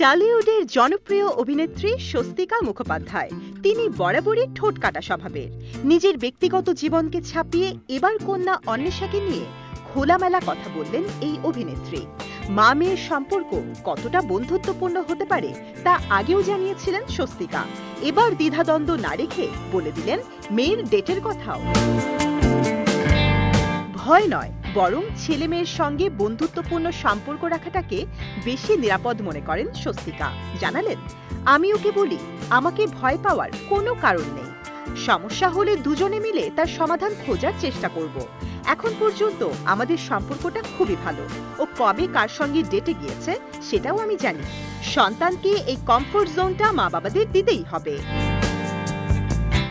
টলিউডের জনপ্রিয় অভিনেত্রী স্বস্তিকা মুখোপাধ্যায়। তিনি বরাবরই ঠোঁট কাটা স্বভাবের। নিজের ব্যক্তিগত জীবনকে ছাপিয়ে এবার কন্যা অন্বেষাকে নিয়ে খোলামেলা কথা বললেন এই অভিনেত্রী। মা মেয়ের সম্পর্ক কতটা বন্ধুত্বপূর্ণ হতে পারে তা আগেও জানিয়েছিলেন স্বস্তিকা। এবার দ্বিধাদ্বন্দ্ব না রেখে বলে দিলেন মেয়ের ডেটের কথাও। ভয় নয়, বরং ছেলে মেয়ের সঙ্গে বন্ধুত্বপূর্ণ সম্পর্ক রাখাটাকে বেশি নিরাপদ মনে করেন স্বস্তিকা। জানালেন, আমি ওকে বলি আমাকে ভয় পাওয়ার কোনো কারণ নেই। সমস্যা হলে দুজনে মিলে তার সমাধান খোঁজার চেষ্টা করব। এখন পর্যন্ত আমাদের সম্পর্কটা খুবই ভালো। ও কবে কার সঙ্গে ডেটে গিয়েছে সেটাও আমি জানি। সন্তানকে এই কমফোর্ট জোনটা মা বাবাদের দিতেই হবে।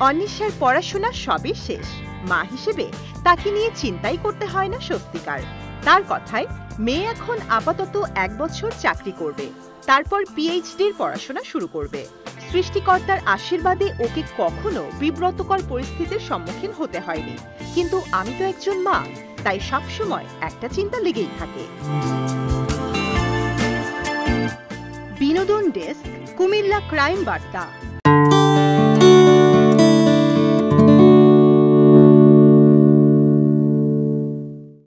অন্বেষার পড়াশোনা সবে শেষ। মা হিসেবে তাকে নিয়ে চিন্তাই করতে হয় না স্বস্তিকার। তার কথায় মেয়ে এখন আপাতত 1 বছর চাকরি করবে, তারপর পিএইচডির পড়াশোনা শুরু করবে। সৃষ্টিকর্তার আশীর্বাদে ওকে কখনো বিব্রতকর পরিস্থিতির সম্মুখীন হতে হয়নি। কিন্তু আমি তো একজন মা, তাই সবসময় একটা চিন্তা লেগেই থাকে। বিনোদন ডেস্ক, কুমিল্লা ক্রাইম বার্তা।